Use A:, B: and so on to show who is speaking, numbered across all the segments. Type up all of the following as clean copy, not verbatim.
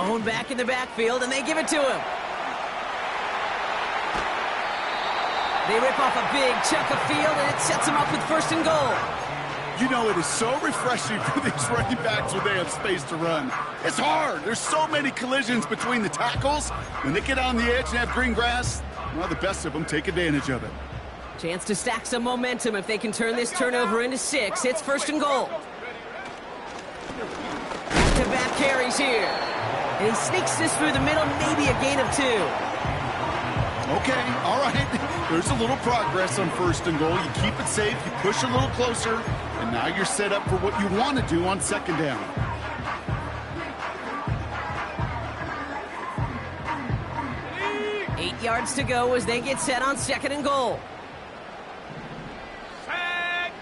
A: Owned back in the backfield, and they give it to him. They rip off a big chunk of field, and it sets them up with 1st and goal.
B: You know, it is so refreshing for these running backs when they have space to run. It's hard. There's so many collisions between the tackles. When they get on the edge and have green grass, well, the best of them take advantage of it.
A: Chance to stack some momentum if they can turn this turnover into 6. It's 1st and goal. Back-to-back carries here. And he sneaks this through the middle, maybe a gain of 2.
B: Okay, all right. There's a little progress on 1st and goal. You keep it safe, you push a little closer, and now you're set up for what you want to do on 2nd down.
A: Eight yards to go as they get set on 2nd and goal.
C: Tag!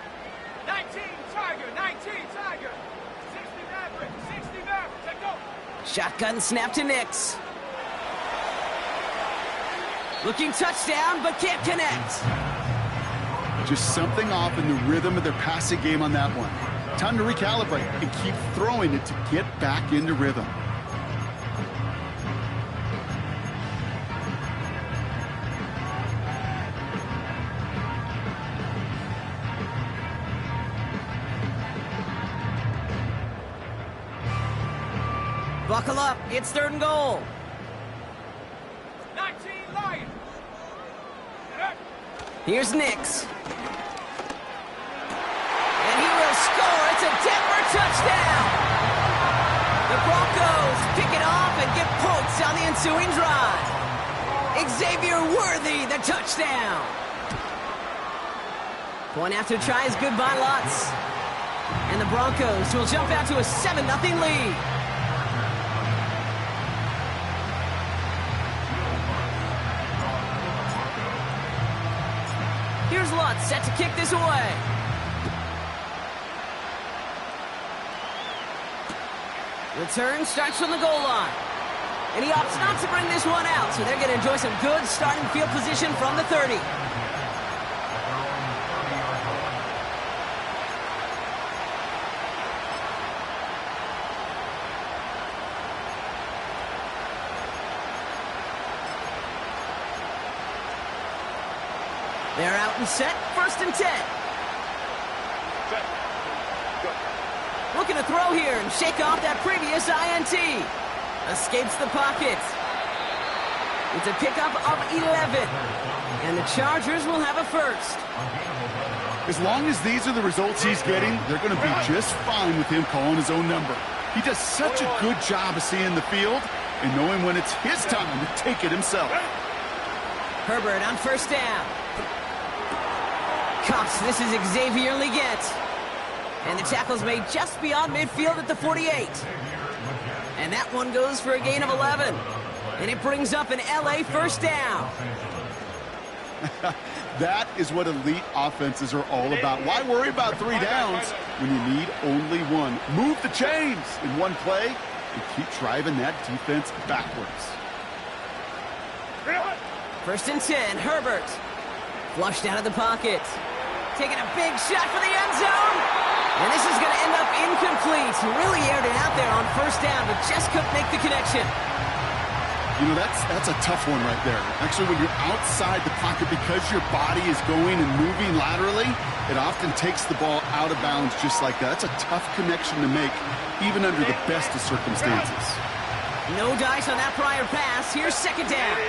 C: 19 Tiger, 19 Tiger. 60 Maverick, 60 Maverick. Take go.
A: Shotgun snap to Nix. Looking touchdown, but can't connect.
B: Just something off in the rhythm of their passing game on that one. Time to recalibrate and keep throwing it to get back into rhythm.
A: Buckle up, it's 3rd and goal.
C: 19 Lion.
A: Here's Nix. And he will score. It's a Denver touchdown. The Broncos pick it off and get points on the ensuing drive. Xavier Worthy, the touchdown. Point after try is good by Lutz. And the Broncos will jump out to a 7-0 lead. Here's Lutz set to kick this away. Return starts from the goal line. And he opts not to bring this one out, so they're going to enjoy some good starting field position from the 30. They're out and set, 1st and 10.
C: Set. Go.
A: Looking to throw here and shake off that previous INT. Escapes the pocket. It's a pickup of 11. And the Chargers will have a 1st.
B: As long as these are the results he's getting, they're going to be just fine with him calling his own number. He does such a good job of seeing the field and knowing when it's his time to take it himself.
A: Herbert on 1st down. Cuffs, this is Xavier Leggett. And the tackle's made just beyond midfield at the 48. And that one goes for a gain of 11. And it brings up an LA 1st down.
B: That is what elite offenses are all about. Why worry about 3 downs when you need only 1? Move the chains in one play and keep driving that defense backwards.
A: 1st and 10, Herbert. Flushed out of the pocket. Taking a big shot for the end zone. And this is going to end up incomplete. He really aired it out there on 1st down, but just couldn't make the connection.
B: You know, that's a tough one right there. Actually, when you're outside the pocket, because your body is going and moving laterally, it often takes the ball out of bounds just like that. That's a tough connection to make, even under the best of circumstances.
A: No dice on that prior pass. Here's 2nd down.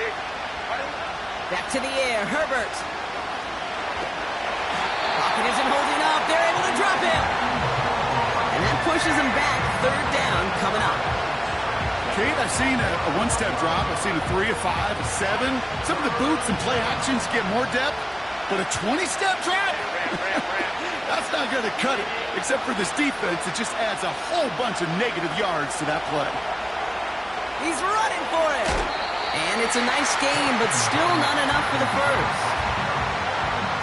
A: Back to the air, Herbert. Pocket isn't holding up. They're able to drop him. And that pushes him back. 3rd down coming up.
B: Kate, I've seen a one-step drop. I've seen a 3, a 5, a 7. Some of the boots and play actions get more depth, but a 20-step drop? That's not going to cut it, except for this defense. It just adds a whole bunch of negative yards to that play.
A: He's running for it. And it's a nice game, but still not enough for the 1st.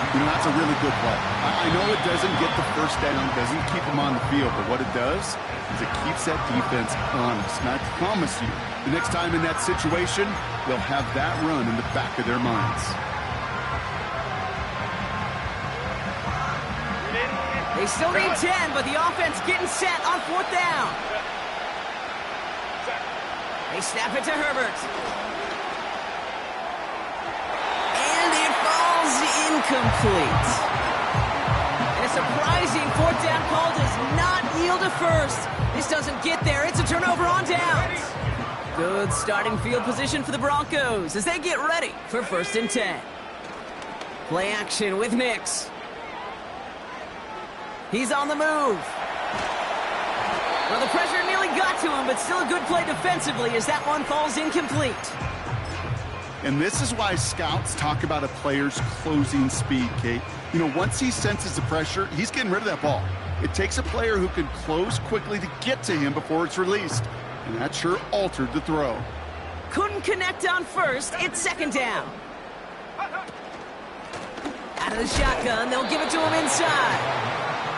B: You know, that's a really good play. I know it doesn't get the 1st down, doesn't keep them on the field, but what it does is it keeps that defense honest. And I promise you, the next time in that situation, they'll have that run in the back of their minds.
A: They still need 10, but the offense getting set on 4th down. They snap it to Herbert. And it falls incomplete. And a surprising fourth down call does not yield a first. This doesn't get there. It's a turnover on downs. Good starting field position for the Broncos as they get ready for 1st and 10. Play action with Nix. He's on the move. Well, the pressure nearly got to him, but still a good play defensively as that one falls incomplete.
B: And this is why scouts talk about a player's closing speed, Kate. You know, once he senses the pressure, he's getting rid of that ball. It takes a player who can close quickly to get to him before it's released. And that sure altered the throw.
A: Couldn't connect on first. It's 2nd down. Out of the shotgun, they'll give it to him inside.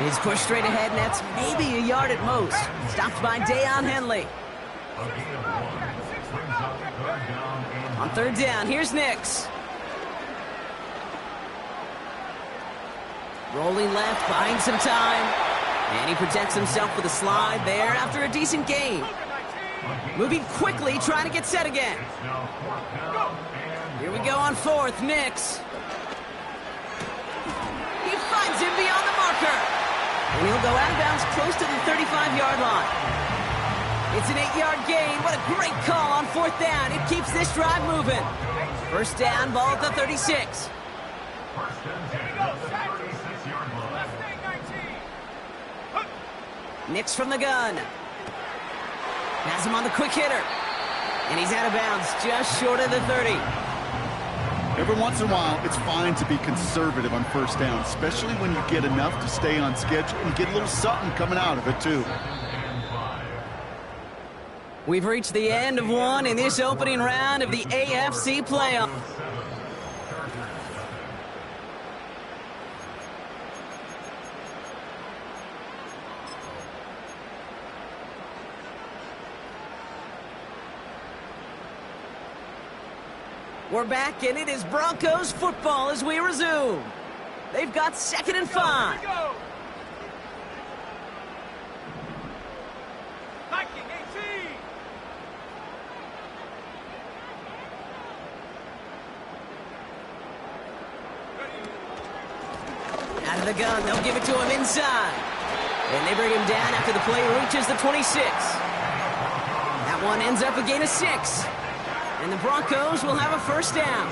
A: He's pushed straight ahead, and that's maybe a yard at most. Stopped by Deion Henley. On 3rd down, here's Nix. Rolling left, buying some time. And he protects himself with a slide there after a decent gain. Moving quickly, trying to get set again. Here we go on 4th, Nix. He finds him beyond the marker. And he'll go out of bounds close to the 35-yard line. It's an 8-yard gain. What a great call on 4th down. It keeps this drive moving. 1st down, ball at the 36. Nix from the gun. Has him on the quick hitter. And he's out of bounds just short of the 30.
B: Every once in a while, it's fine to be conservative on 1st down, especially when you get enough to stay on schedule and get a little something coming out of it, too.
A: We've reached the end of one in this opening round of the AFC playoff. We're back, and it is Broncos football as we resume. They've got 2nd and 5. Out of the gun, they'll give it to him inside. And they bring him down after the play reaches the 26. That one ends up a gain of 6. And the Broncos will have a 1st down.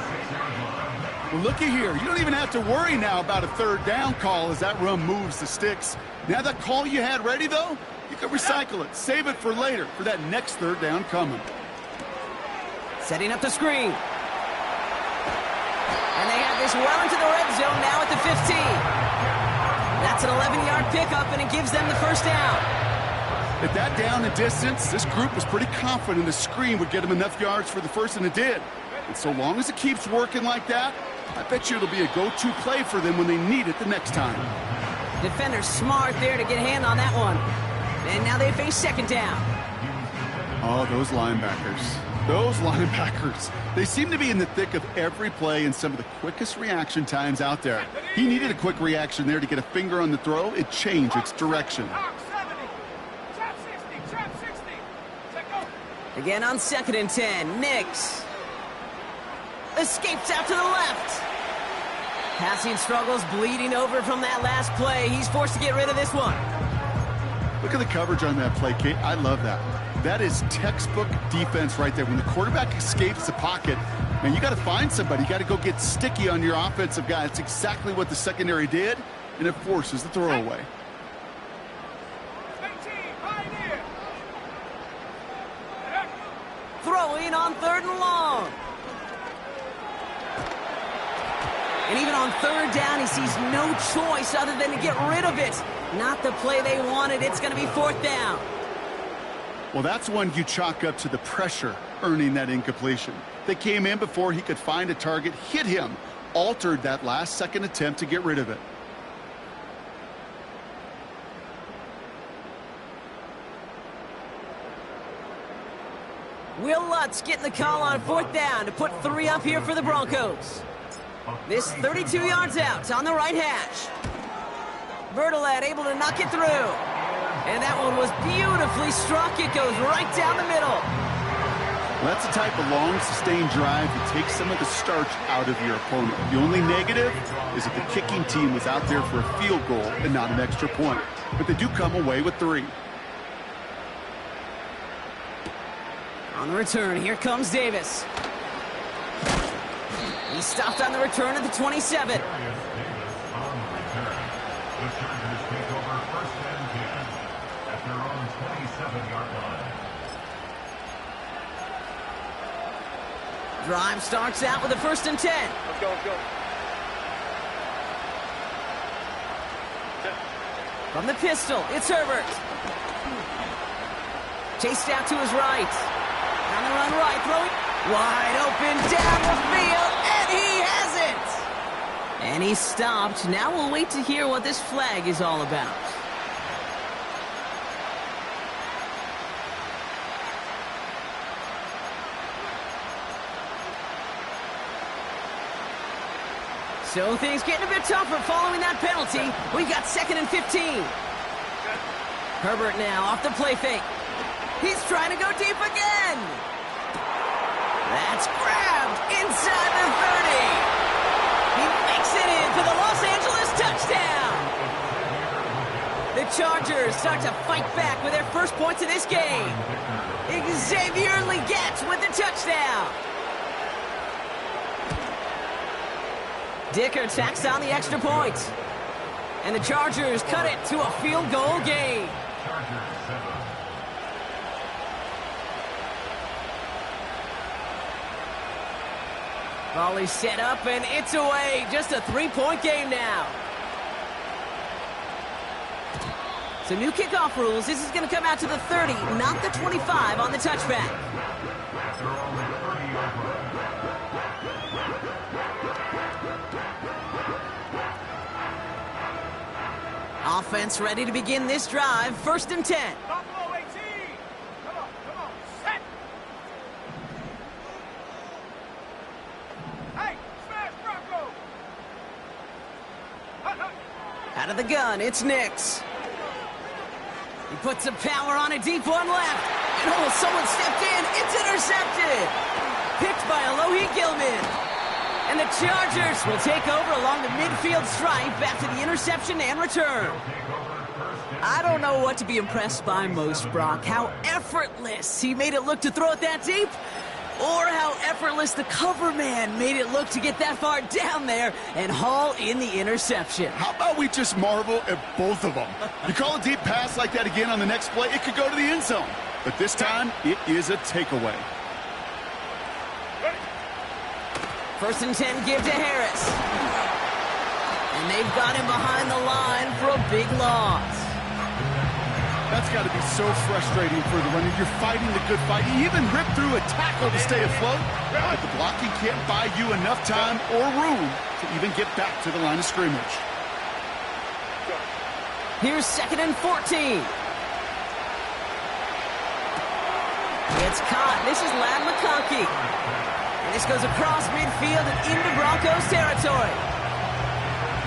B: Well, looky here. You don't even have to worry now about a 3rd down call as that run moves the sticks. Now that call you had ready, though, you can recycle it. Save it for later for that next 3rd down coming.
A: Setting up the screen. And they have this well into the red zone now at the 15. That's an 11-yard pickup, and it gives them the 1st down.
B: At that down and distance, this group was pretty confident the screen would get them enough yards for the 1st, and it did. And so long as it keeps working like that, I bet you it'll be a go-to play for them when they need it the next time.
A: Defender's smart there to get a hand on that one. And now they face 2nd down.
B: Oh, those linebackers. Those linebackers. They seem to be in the thick of every play and some of the quickest reaction times out there. He needed a quick reaction there to get a finger on the throw. It changed its direction.
A: Again on 2nd and 10, Nix. Escapes out to the left. Passing struggles, bleeding over from that last play. He's forced to get rid of this one.
B: Look at the coverage on that play, Kate. I love that. That is textbook defense right there. When the quarterback escapes the pocket, man, you got to find somebody. You got to go get sticky on your offensive guy. That's exactly what the secondary did, and it forces the throwaway.
A: Throwing on 3rd and long. And even on 3rd down, he sees no choice other than to get rid of it. Not the play they wanted. It's going to be 4th down.
B: Well, that's one you chalk up to the pressure earning that incompletion. They came in before he could find a target, hit him, altered that last-second attempt to get rid of it.
A: Will Lutz getting the call on 4th down to put 3 up here for the Broncos. This 32 yards out on the right hash. Bertolet able to knock it through. And that one was beautifully struck. It goes right down the middle.
B: Well, that's the type of long, sustained drive that takes some of the starch out of your opponent. The only negative is that the kicking team was out there for a field goal and not an extra point. But they do come away with 3.
A: On the return, here comes Davis. He stopped on the return at the 27. Drive starts out with a 1st and 10.
C: Let's go, let's go.
A: From the pistol, it's Herbert. Chased out to his right. On the run right, throwing wide open down the field, and he has it! And he stopped. Now we'll wait to hear what this flag is all about. So things getting a bit tougher following that penalty. We got 2nd and 15. Herbert now off the play fake. He's trying to go deep again. That's grabbed inside the 30. He makes it in for the Los Angeles touchdown. The Chargers start to fight back with their first points of this game. Xavier Legette with the touchdown. Dicker tacks on the extra point. And the Chargers cut it to a field goal game. Volley set up and it's away. Just a 3-point game now. So new kickoff rules. This is going to come out to the 30, not the 25 on the touchback. Offense ready to begin this drive. 1st and 10.
C: Buffalo 18. Come on, set. Hey, smash Bronco.
A: Out of the gun, it's Nix. He puts some power on a deep one left. And oh, someone stepped in. It's intercepted. Picked by Alohi Gilman. And the Chargers will take over along the midfield stripe after the interception and return. I don't know what to be impressed by most, Brock. How effortless he made it look to throw it that deep, or how effortless the cover man made it look to get that far down there and haul in the interception.
B: How about we just marvel at both of them? You call a deep pass like that again on the next play, it could go to the end zone. But this time, it is a takeaway.
A: 1st and 10, give to Harris. And they've got him behind the line for a big loss.
B: That's got to be so frustrating for the runner. You're fighting the good fight. You even ripped through a tackle to stay afloat, but the blocking can't buy you enough time or room to even get back to the line of scrimmage.
A: Here's 2nd and 14. It's caught. This is Ladd McConkey. And this goes across midfield and into Broncos territory.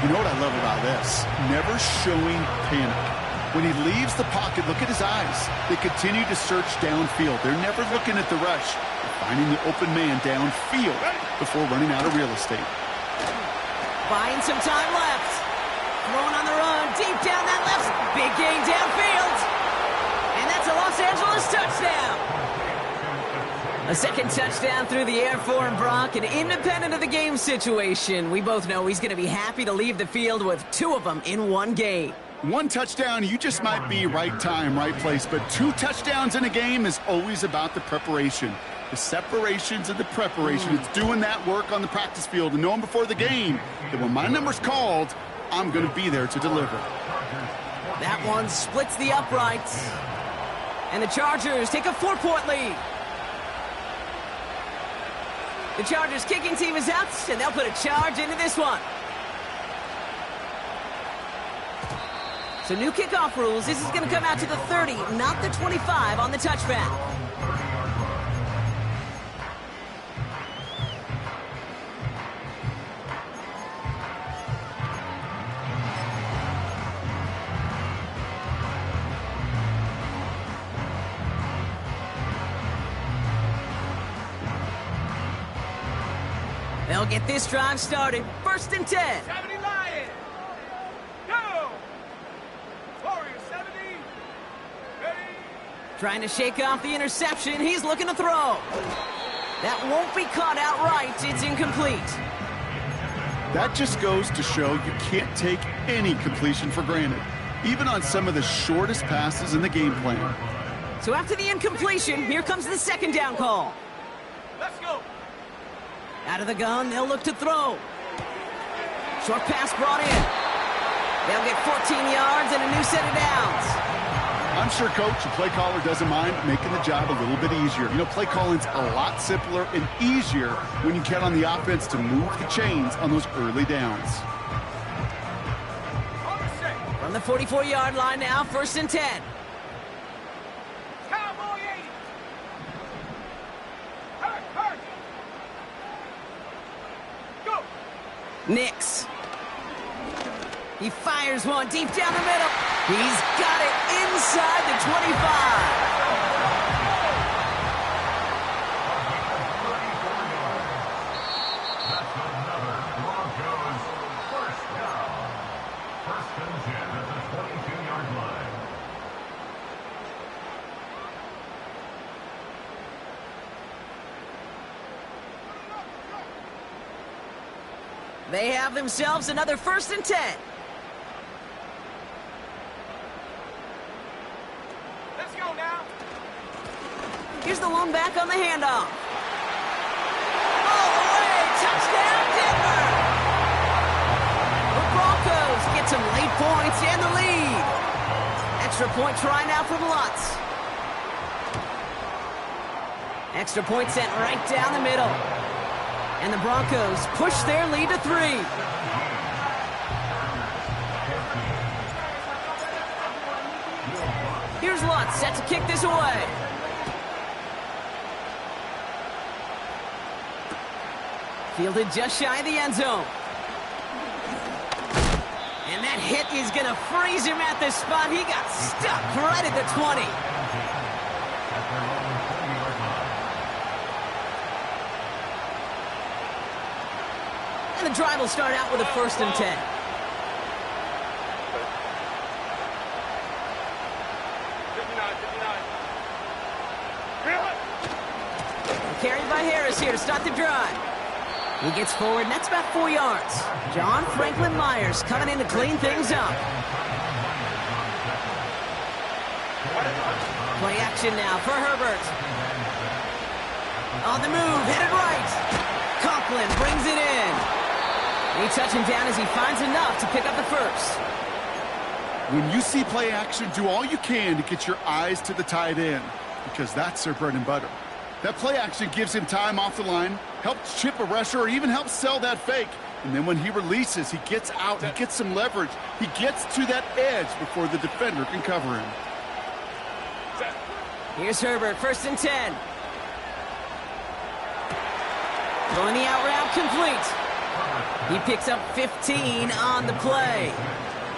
B: You know what I love about this? Never showing panic. When he leaves the pocket, look at his eyes. They continue to search downfield. They're never looking at the rush. They're finding the open man downfield before running out of real estate.
A: Buying some time left. Throwing on the run, deep down that left. Big gain downfield. And that's a Los Angeles touchdown. A 2nd touchdown through the air for him, Brock, and independent of the game situation, we both know he's going to be happy to leave the field with 2 of them in one game.
B: 1 touchdown, you just might be right time, right place, but 2 touchdowns in a game is always about the preparation. The separations and the preparation. It's doing that work on the practice field and knowing before the game that when my number's called, I'm going to be there to deliver.
A: That one splits the uprights. And the Chargers take a 4-point lead. The Chargers kicking team is out, and they'll put a charge into this one. So new kickoff rules. This is going to come out to the 30, not the 25 on the touchback. They'll get this drive started. 1st and 10.
C: 70 Lions. Go. Warriors 70. Ready.
A: Trying to shake off the interception. He's looking to throw. That won't be caught outright. It's incomplete.
B: That just goes to show you can't take any completion for granted, even on some of the shortest passes in the game plan.
A: So after the incompletion, here comes the 2nd down call.
C: Let's go.
A: Out of the gun, they'll look to throw. Short pass brought in. They'll get 14 yards and a new set of downs.
B: I'm sure coach, the play caller, doesn't mind making the job a little bit easier. You know, play calling's a lot simpler and easier when you count on the offense to move the chains on those early downs.
A: From the 44-yard line now, 1st and 10.
C: Cowboy 80. Hurry. Go.
A: Nix. He fires one deep down the middle. He's got it inside the 25.
D: That's another Broncos first down. 1st and 10 at the 22-yard line.
A: They have themselves another 1st and 10.
C: Let's go now.
A: Here's the lone back on the handoff. All the way, touchdown Denver! The Broncos get some late points and the lead. Extra point try now from Lutz. Extra point sent right down the middle. And the Broncos push their lead to 3. Here's Lutz set to kick this away. Fielded just shy of the end zone. And that hit is going to freeze him at this spot. He got stuck right at the 20. And the drive will start out with a 1st and 10. Carried by Harris here to start the drive. He gets forward, and that's about 4 yards. John Franklin Myers coming in to clean things up. Play action now for Herbert. On the move, headed right. Conklin brings it in. He touch him down as he finds enough to pick up the 1st.
B: When you see play action, do all you can to get your eyes to the tight end, because that's their bread and butter. That play action gives him time off the line, helps chip a rusher, or even helps sell that fake. And then when he releases, he gets out, he gets some leverage. He gets to that edge before the defender can cover him.
A: Here's Herbert, 1st and 10. Throwing the out route complete. He picks up 15 on the play.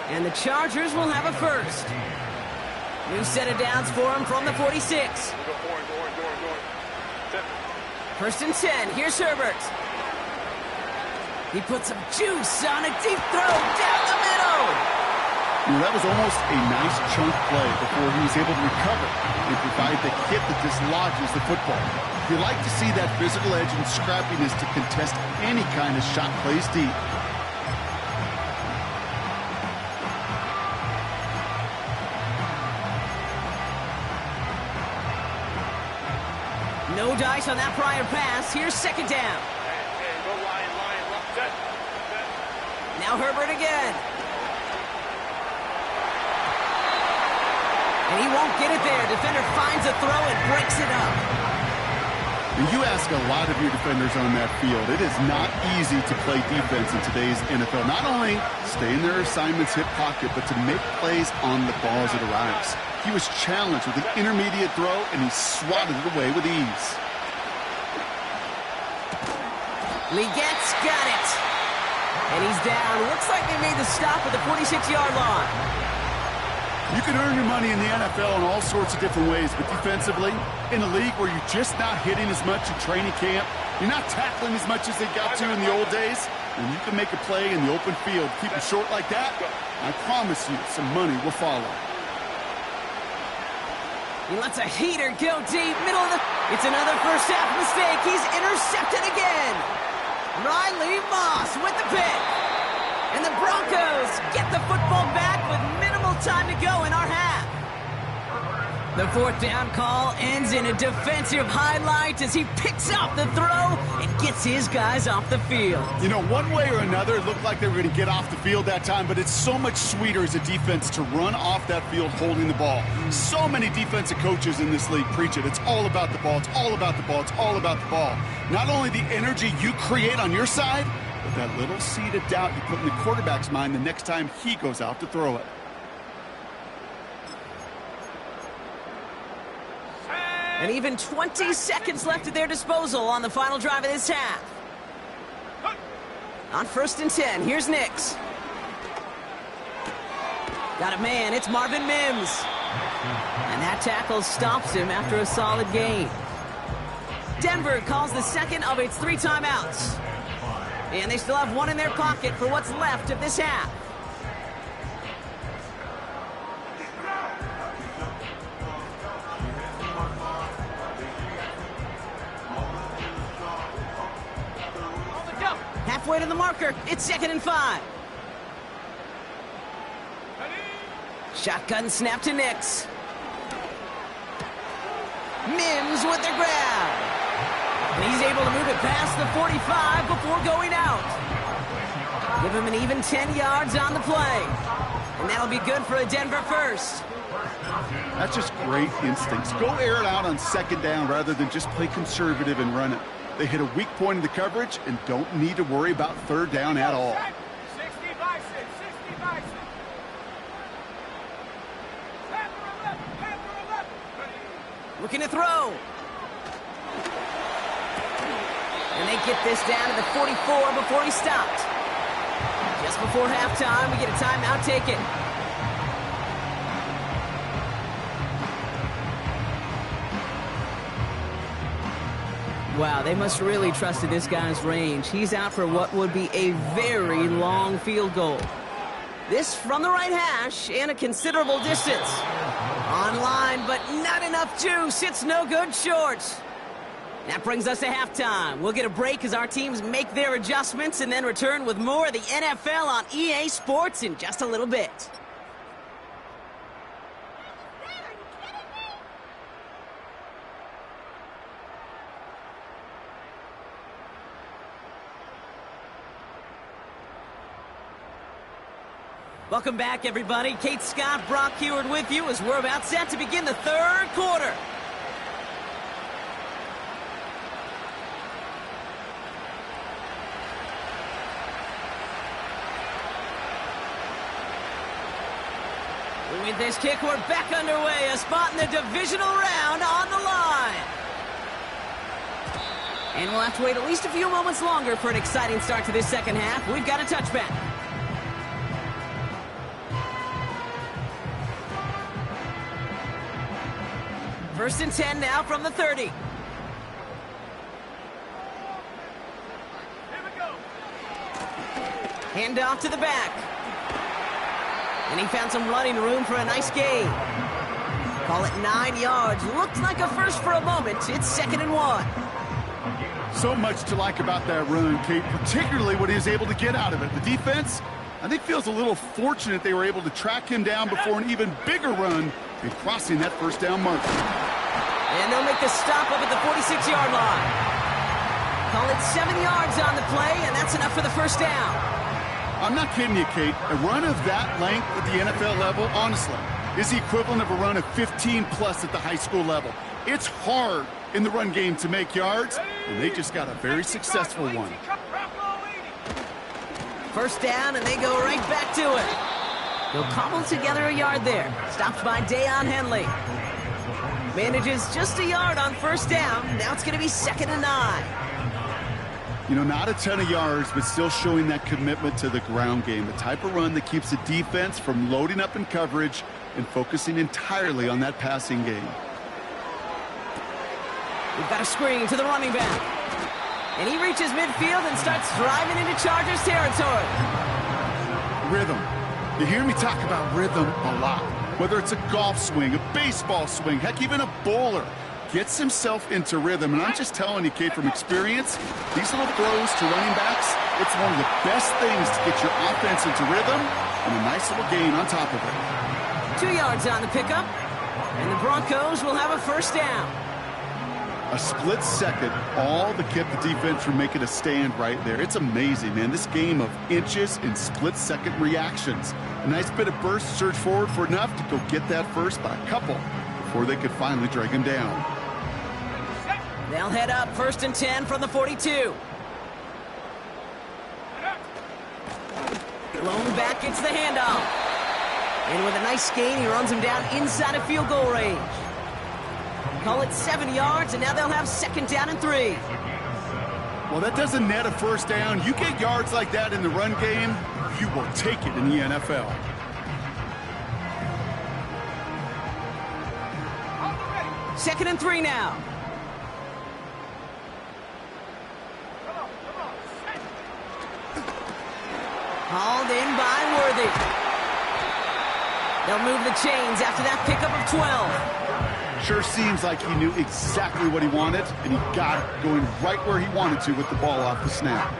A: And the Chargers will have a 1st. New set of downs for him from the 46. 1st and 10. Here's Herbert. He puts some juice on a deep throw down the middle.
B: You know, that was almost a nice chunk play before he was able to recover and provide the hit that dislodges the football. You like to see that physical edge and scrappiness to contest any kind of shot plays deep.
A: No dice on that prior pass. Here's 2nd down.
C: Go Lion. Set.
A: Now Herbert again. And he won't get it there. Defender finds a throw and breaks it up.
B: And you ask a lot of your defenders on that field. It is not easy to play defense in today's NFL. Not only stay in their assignment's hip pocket, but to make plays on the ball as it arrives. He was challenged with an intermediate throw, and he swatted it away with ease.
A: Legette's got it. And he's down. Looks like they made the stop at the 46-yard line.
B: You can earn your money in the NFL in all sorts of different ways, but defensively, in a league where you're just not hitting as much in training camp, you're not tackling as much as they got to in the old days, and you can make a play in the open field, keep it short like that, I promise you some money will follow.
A: He lets a heater go deep, middle of the... It's another first half mistake. He's intercepted again. Riley Moss with the pick. And the Broncos get the football back with minimal time to go in our half. The fourth down call ends in a defensive highlight as he picks up the throw and gets his guys off the field.
B: You know, one way or another, it looked like they were going to get off the field that time, but it's so much sweeter as a defense to run off that field holding the ball. So many defensive coaches in this league preach it. It's all about the ball. It's all about the ball. It's all about the ball. Not only the energy you create on your side, but that little seed of doubt you put in the quarterback's mind the next time he goes out to throw it.
A: And even 20 seconds left at their disposal on the final drive of this half. On 1st and 10, here's Nix. Got a man, it's Marvin Mims. And that tackle stops him after a solid gain. Denver calls the second of its 3 timeouts. And they still have one in their pocket for what's left of this half. Halfway to the marker, it's 2nd and 5. Shotgun snap to Nix. Mims with the grab. And he's able to move it past the 45 before going out. Give him an even 10 yards on the play. And that'll be good for a Denver first.
B: That's just great instincts. Go air it out on 2nd down rather than just play conservative and run it. They hit a weak point in the coverage and don't need to worry about 3rd down at all.
C: 60 Bison, 60 Bison. Panther 11.
A: Looking to throw. And they get this down to the 44 before he stopped. Just before halftime, we get a timeout taken. Wow, they must really trusted this guy's range. He's out for what would be a very long field goal. This from the right hash and a considerable distance. On line, but not enough juice. It's no good short. That brings us to halftime. We'll get a break as our teams make their adjustments and then return with more of the NFL on EA Sports in just a little bit. Welcome back, everybody. Kate Scott, Brock Huard with you as we're about set to begin the 3rd quarter. With this kick, we're back underway. A spot in the divisional round on the line. And we'll have to wait at least a few moments longer for an exciting start to this 2nd half. We've got a touchback. First and 10 now from the 30.
C: Here we go.
A: Hand off to the back. And he found some running room for a nice gain. Call it 9 yards. Looked like a first for a moment. It's 2nd and 1.
B: So much to like about that run, Kate, particularly what he was able to get out of it. The defense, I think, feels a little fortunate they were able to track him down before an even bigger run and crossing that 1st down marker.
A: And they'll make the stop up at the 46-yard line. Call it 7 yards on the play, and that's enough for the 1st down.
B: I'm not kidding you, Kate. A run of that length at the NFL level, honestly, is the equivalent of a run of 15-plus at the high school level. It's hard in the run game to make yards, and they just got a very successful one.
A: 1st down, and they go right back to it. They'll cobble together a yard there. Stopped by Deion Henley. Manages just a yard on 1st down. Now it's going to be 2nd and 9.
B: You know, not a ton of yards, but still showing that commitment to the ground game. The type of run that keeps the defense from loading up in coverage and focusing entirely on that passing game.
A: We've got a screen to the running back. And he reaches midfield and starts driving into Chargers territory.
B: Rhythm. You hear me talk about rhythm a lot. Whether it's a golf swing, a baseball swing, heck, even a bowler gets himself into rhythm. And I'm just telling you, kid, from experience, these little throws to running backs, it's one of the best things to get your offense into rhythm and a nice little gain on top of it.
A: 2 yards on the pickup, and the Broncos will have a first down.
B: A split second, all that kept the defense from making a stand right there. It's amazing, man. This game of inches and split-second reactions. A nice bit of burst, surge forward for enough to go get that first by a couple before they could finally drag him down.
A: They'll head up 1st and 10 from the 42. Lone back gets the handoff. And with a nice gain, he runs him down inside of field goal range. Call it 7 yards, and now they'll have 2nd down and 3.
B: Well, that doesn't net a first down. You get yards like that in the run game, you will take it in the NFL.
A: Second and 3 now. Hauled in by Worthy. They'll move the chains after that pickup of 12.
B: Sure seems like he knew exactly what he wanted, and he got it going right where he wanted to with the ball off the snap.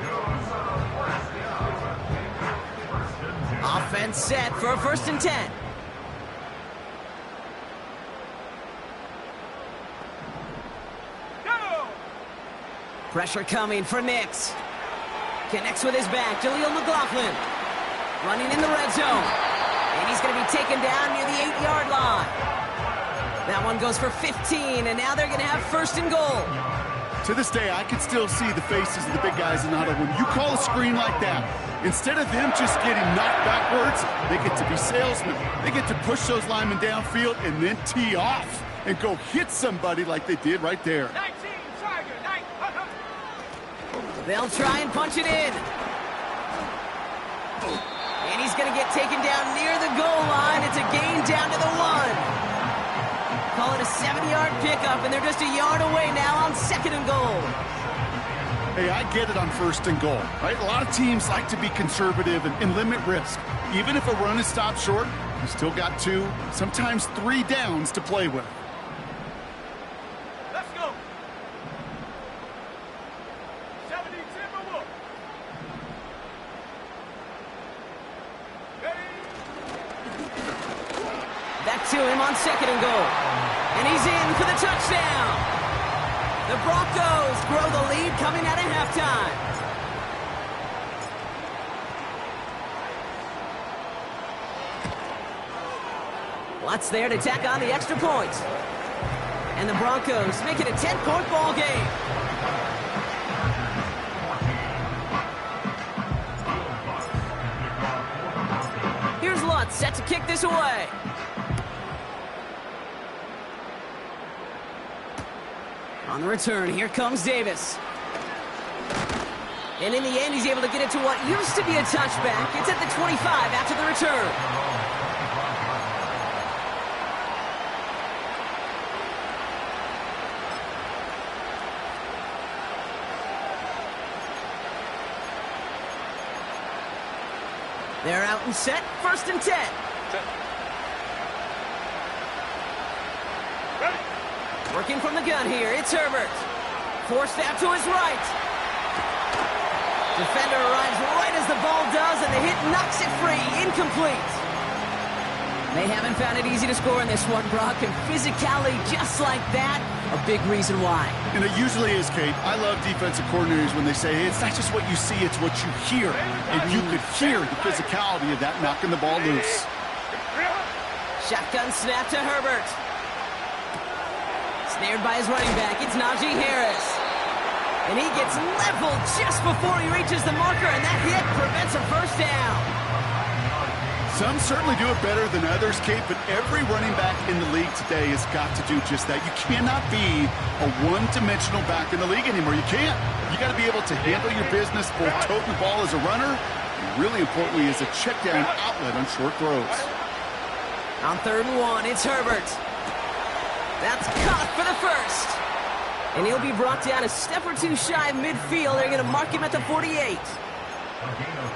A: Offense set for a 1st and 10. Pressure coming for Nix. Connects with his back. Jaleel McLaughlin running in the red zone. And he's going to be taken down near the 8-yard line. That one goes for 15, and now they're going to have 1st and goal.
B: To this day, I can still see the faces of the big guys in the huddle. When you call a screen like that, instead of them just getting knocked backwards, they get to be salesmen. They get to push those linemen downfield and then tee off and go hit somebody like they did right there.
C: 19, Tiger, 9.
A: They'll try and punch it in. And he's going to get taken down near the goal line. It's a gain down to the 1. Call it a 7-yard pickup, and they're just a yard away now on 2nd and goal.
B: Hey, I get it on 1st and goal, right? A lot of teams like to be conservative and limit risk. Even if a run is stopped short, you still got 2, sometimes 3 downs to play with.
C: Let's go. 70 Timberwolves.
A: Back to him on 2nd and goal. And he's in for the touchdown. The Broncos grow the lead coming out of halftime. Lots there to tack on the extra point. And the Broncos make it a 10-point ball game. Here's Lutz set to kick this away. On the return, here comes Davis. And in the end, he's able to get it to what used to be a touchback. It's at the 25 after the return. They're out and set, 1st and 10. Working from the gun here, it's Herbert. Forced out to his right. Defender arrives right as the ball does, and the hit knocks it free. Incomplete. They haven't found it easy to score in this one, Brock, and physicality just like that, a big reason why.
B: And it usually is, Kate. I love defensive coordinators when they say, hey, it's not just what you see, it's what you hear. And you could hear the physicality of that knocking the ball loose.
A: Shotgun snap to Herbert. Snared by his running back, it's Najee Harris. And he gets leveled just before he reaches the marker, and that hit prevents a 1st down.
B: Some certainly do it better than others, Kate, but every running back in the league today has got to do just that. You cannot be a one-dimensional back in the league anymore. You can't. You got to be able to handle your business, both toting the ball as a runner, and really importantly as a check-down outlet on short throws.
A: On 3rd and 1, it's Herbert. That's caught for the first. And he'll be brought down a step or two shy of midfield. They're going to mark him at the 48.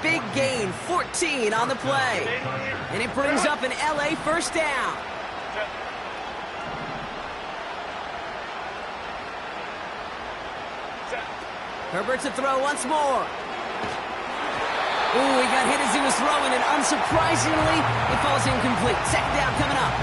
A: Big gain, 14 on the play. And it brings up an LA first down. Herbert to throw once more. Ooh, he got hit as he was throwing, and unsurprisingly, it falls incomplete. 2nd down coming up.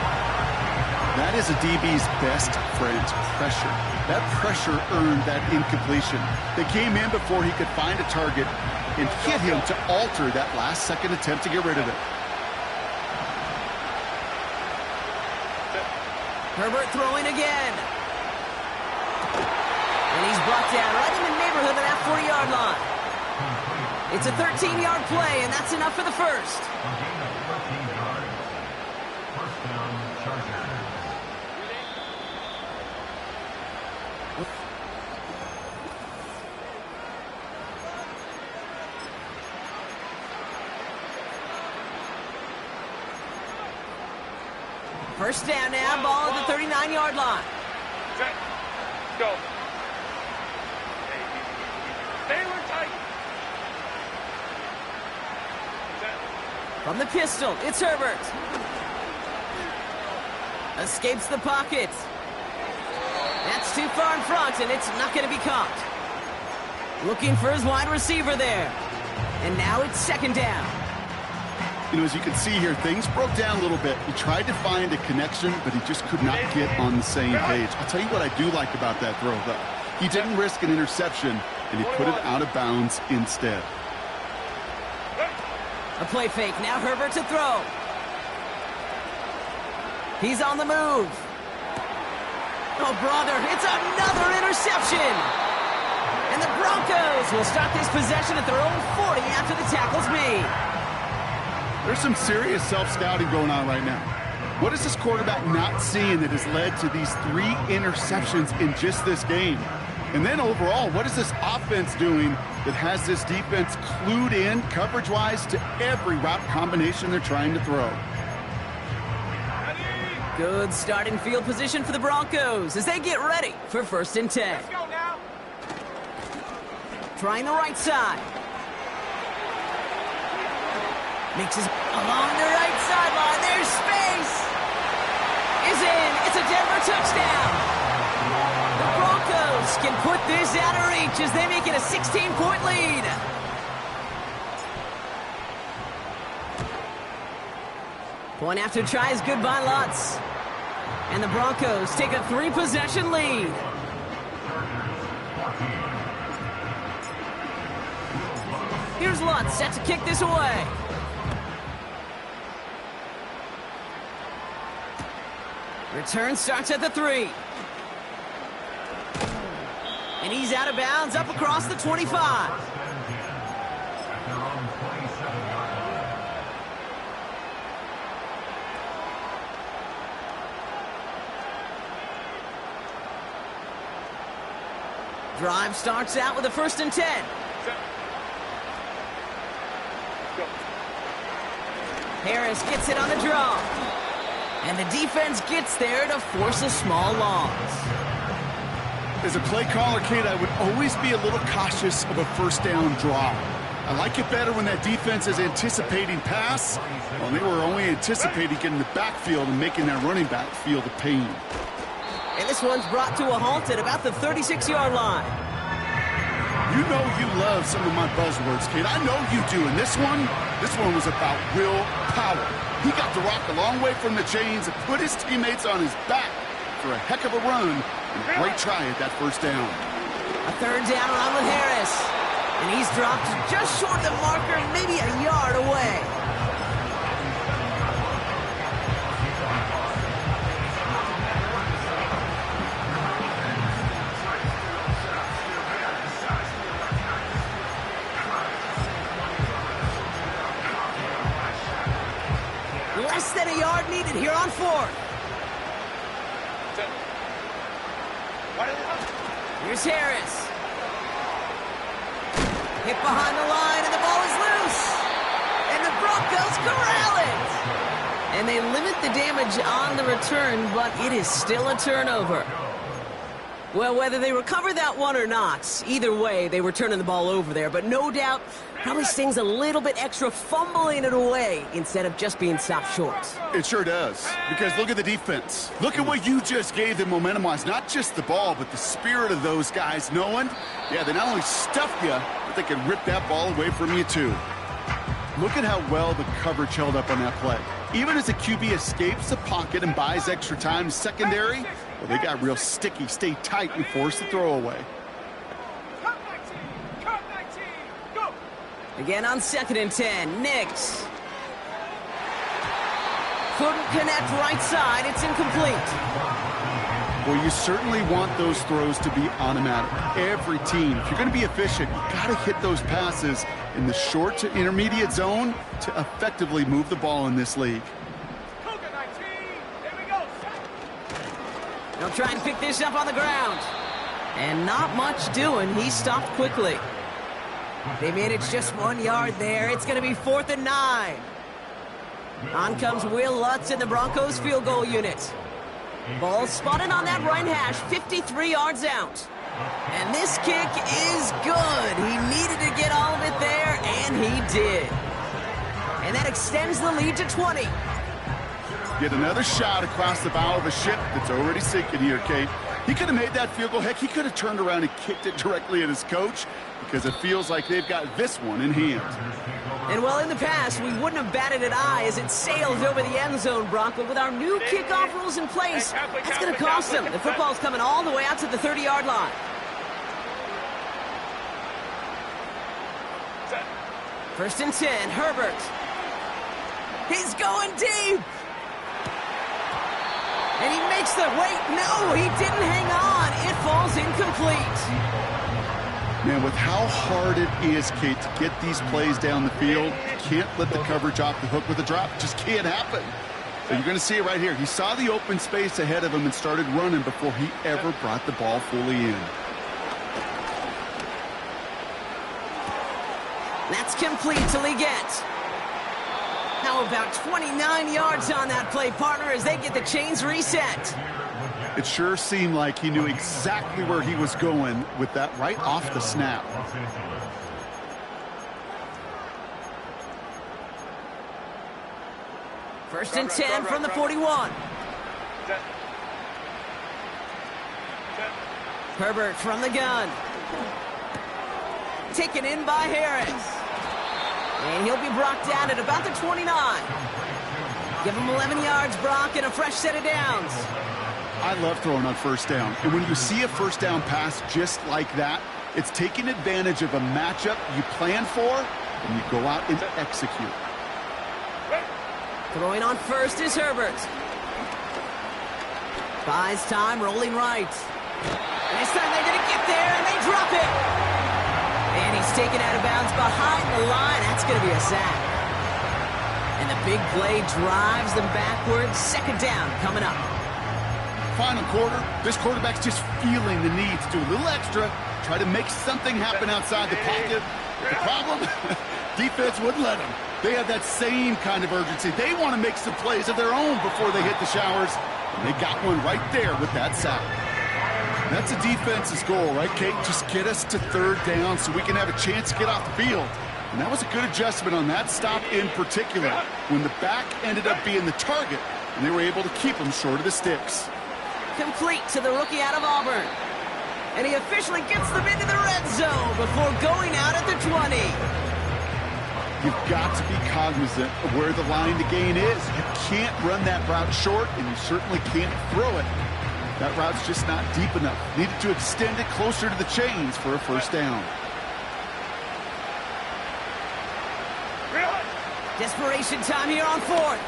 B: That is a DB's best friend, pressure. That pressure earned that incompletion. They came in before he could find a target and hit him to alter that last-second attempt to get rid of it.
A: Herbert throwing again. And he's brought down right in the neighborhood of that 40-yard line. It's a 13-yard play, and that's enough for the first.
D: First down, Chargers.
A: First down now, ball at the 39-yard line.
C: Check. Go. Taylor tight.
A: From the pistol, it's Herbert. Escapes the pocket. That's too far in front, and it's not going to be caught. Looking for his wide receiver there. And now it's 2nd down.
B: You know, as you can see here, things broke down a little bit. He tried to find a connection, but he just could not get on the same page. I'll tell you what I do like about that throw, though. He didn't risk an interception, and he put it out of bounds instead.
A: A play fake. Now Herbert to throw. He's on the move. Oh, brother, it's another interception. And the Broncos will start this possession at their own 40 after the tackle's made.
B: There's some serious self-scouting going on right now. What is this quarterback not seeing that has led to these 3 interceptions in just this game? And then overall, what is this offense doing that has this defense clued in coverage-wise to every route combination they're trying to throw?
A: Good starting field position for the Broncos as they get ready for 1st and 10.
C: Let's go now.
A: Trying the right side. Makes his along the right sideline. There's space. Is in. It's a Denver touchdown. The Broncos can put this out of reach as they make it a 16-point lead. Point after try is good by Lutz. And the Broncos take a 3-possession lead. Here's Lutz set to kick this away. Return starts at the 3. And he's out of bounds up across the 25. Drive starts out with a 1st and 10. Harris gets it on the draw. And the defense gets there to force a small loss.
B: As a play caller, Kate, I would always be a little cautious of a 1st down draw. I like it better when that defense is anticipating pass. Well, they were only anticipating getting the backfield and making that running back feel the pain.
A: And this one's brought to a halt at about the 36-yard line.
B: You know you love some of my buzzwords, Kate. I know you do. And this one was about willpower. He got the rock a long way from the chains and put his teammates on his back for a heck of a run and a great try at that 1st down.
A: A 3rd down around with Harris. And he's dropped just short of the marker, maybe a yard away. Less than a yard needed here on 4th. Here's Harris. Hit behind the line, and the ball is loose. And the Broncos corral it. And they limit the damage on the return, but it is still a turnover. Well, whether they recover that one or not, either way, they were turning the ball over there. But no doubt, probably stings a little bit extra fumbling it away instead of just being stopped short.
B: It sure does, because look at the defense. Look at what you just gave them momentum-wise. Not just the ball, but the spirit of those guys knowing, yeah, they not only stuffed you, but they can rip that ball away from you too. Look at how well the coverage held up on that play. Even as the QB escapes the pocket and buys extra time secondary, well, they got real sticky, stay tight, and force the throw away.
C: Cut 19, go!
A: Again on 2nd and 10, Nix. Couldn't connect right side, it's incomplete.
B: Well, you certainly want those throws to be automatic. Every team, if you're going to be efficient, you got to hit those passes in the short to intermediate zone to effectively move the ball in this league.
C: Cougar 19, there we go.
A: They'll try and pick this up on the ground. And not much doing, he stopped quickly. They made it just 1 yard there. It's going to be 4th and 9. On comes Will Lutz in the Broncos field goal unit. Ball spotted on that right hash, 53 yards out. And this kick is good. He needed to get all of it there, and he did. And that extends the lead to 20.
B: Get another shot across the bow of a ship that's already sinking here, Kate. He could have made that field goal. Heck, he could have turned around and kicked it directly at his coach because it feels like they've got this one in hand.
A: And while in the past, we wouldn't have batted an eye as it sails over the end zone, Brock, but with our new kickoff rules in place, that's going to cost them. The football's coming all the way out to the 30-yard line. First and 10, Herbert. He's going deep. And he makes the, wait, no, he didn't hang on. It falls incomplete.
B: Man, with how hard it is, Kate, to get these plays down the field, you can't let the coverage off the hook with a drop. It just can't happen. So you're going to see it right here. He saw the open space ahead of him and started running before he ever brought the ball fully in.
A: That's complete to Leggett. How about 29 yards on that play, partner, as they get the chains reset?
B: It sure seemed like he knew exactly where he was going with that right off the snap.
A: First and 10 from the 41. Herbert from the gun. Taken in by Harris. And he'll be brought down at about the 29. Give him 11 yards, Brock, and a fresh set of downs.
B: I love throwing on first down. And when you see a first down pass just like that, it's taking advantage of a matchup you plan for, and you go out and execute.
A: Throwing on first is Herbert. Buys time, rolling right. And this time they're going to get there, and they drop it. And he's taken out of bounds behind the line. That's going to be a sack. And the big play drives them backwards. Second down coming up.
B: Final quarter, this quarterback's just feeling the need to do a little extra, try to make something happen outside the pocket. But the problem, defense wouldn't let them. They have that same kind of urgency. They want to make some plays of their own before they hit the showers. And they got one right there with that sack. That's a defense's goal, right, Kate? Just get us to third down so we can have a chance to get off the field. And that was a good adjustment on that stop in particular, when the back ended up being the target, and they were able to keep him short of the sticks.
A: Complete to the rookie out of Auburn. And he officially gets them into the red zone before going out at the 20.
B: You've got to be cognizant of where the line to gain is. You can't run that route short, and you certainly can't throw it. That route's just not deep enough. Needed to extend it closer to the chains for a first down.
A: Desperation time here on fourth.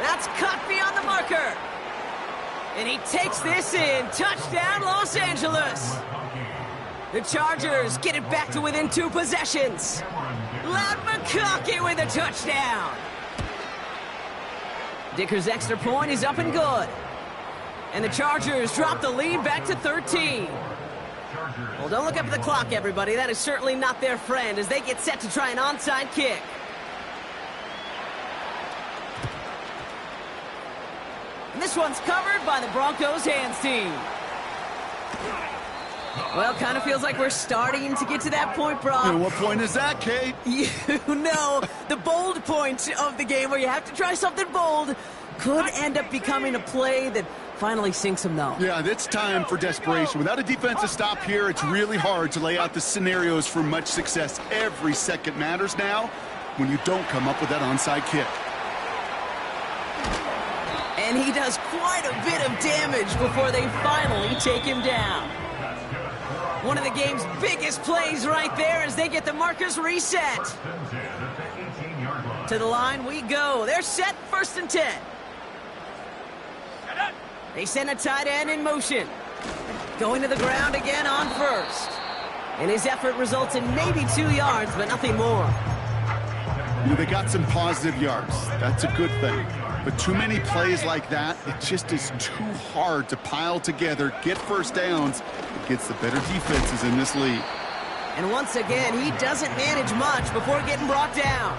A: That's cut beyond the marker. And he takes this in. Touchdown, Los Angeles. The Chargers get it back to within 2 possessions. Loud McConkey with a touchdown. Dicker's extra point is up and good. And the Chargers drop the lead back to 13. Well, don't look up at the clock, everybody. That is certainly not their friend as they get set to try an onside kick. this one's covered by the Broncos hands team. Well, kind of feels like we're starting to get to that point, Brock.
B: And what point is that, Kate?
A: You know, the bold point of the game where you have to try something bold could end up becoming a play that finally sinks them, though.
B: Yeah, it's time for desperation. Without a defensive stop here, it's really hard to lay out the scenarios for much success. Every second matters now when you don't come up with that onside kick.
A: And he does quite a bit of damage before they finally take him down. One of the game's biggest plays right there as they get the markers reset. To the line we go. They're set, 1st and 10. They send a tight end in motion. Going to the ground again on 1st. And his effort results in maybe 2 yards, but nothing more.
B: You know, they got some positive yards. That's a good thing. But too many plays like that, it just is too hard to pile together, get first downs against the better defenses in this league.
A: And once again, he doesn't manage much before getting brought down.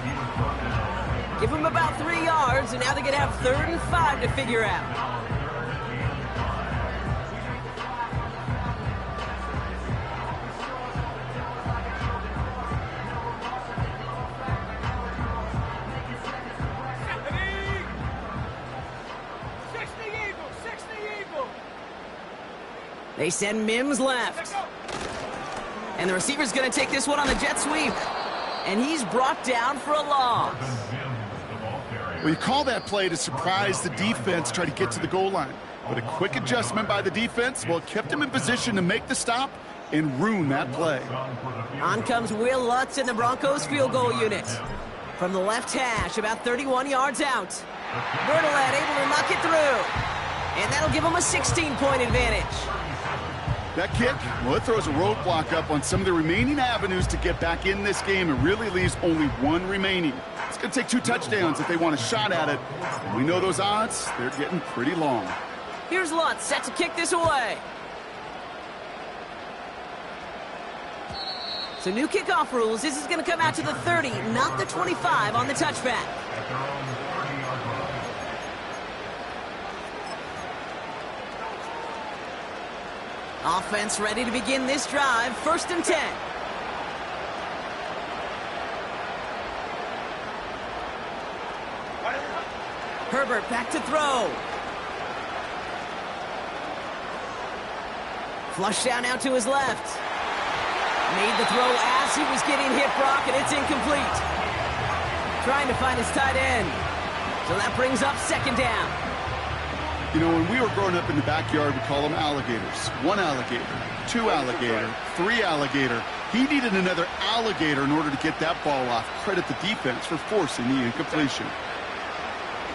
A: Give him about 3 yards, and now they're going to have 3rd and 5 to figure out. They send Mims left. And the receiver's going to take this one on the jet sweep. And he's brought down for a loss.
B: Well, you call that play to surprise the defense, try to get to the goal line. But a quick adjustment by the defense, well, it kept him in position to make the stop and ruin that play.
A: On comes Will Lutz in the Broncos field goal unit. From the left hash, about 31 yards out. Bertolet able to knock it through. And that'll give him a 16-point advantage.
B: That kick, well, it throws a roadblock up on some of the remaining avenues to get back in this game and really leaves only one remaining. It's going to take 2 touchdowns if they want a shot at it. And we know those odds, they're getting pretty long.
A: Here's Lutz set to kick this away. So new kickoff rules. This is going to come out to the 30, not the 25 on the touchback. Offense ready to begin this drive. 1st and 10. Herbert back to throw. Flush down now to his left. Made the throw as he was getting hit, Brock, and it's incomplete. Trying to find his tight end. So that brings up 2nd down.
B: You know, when we were growing up in the backyard, we call them alligators. 1 alligator, 2 alligator, 3 alligator. He needed another alligator in order to get that ball off. Credit the defense for forcing the incompletion.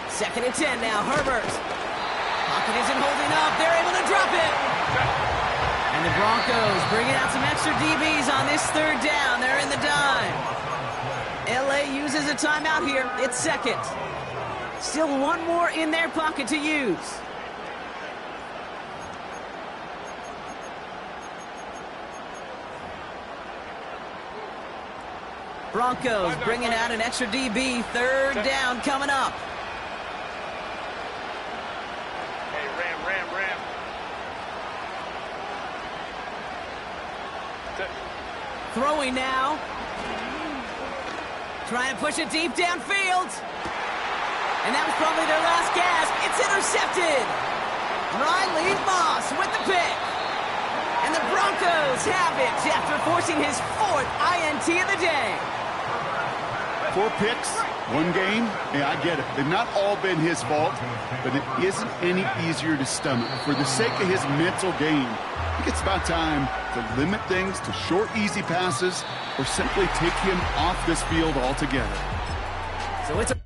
A: 2nd and 10 now, Herbert. Pocket isn't holding up. They're able to drop it. And the Broncos bringing out some extra DBs on this 3rd down. They're in the dime. LA uses a timeout here. It's 2nd. Still 1 more in their pocket to use. Broncos bringing out an extra DB. 3rd down coming up.
C: Hey, Ram.
A: Throwing now. Trying to push it deep downfield. And that was probably their last gasp. It's intercepted. Riley Moss with the pick. And the Broncos have it after forcing his 4th INT of the day.
B: 4 picks, 1 game. Yeah, I get it. They've not all been his fault, but it isn't any easier to stomach. For the sake of his mental game, I think it's about time to limit things to short, easy passes or simply take him off this field altogether.
A: So it's a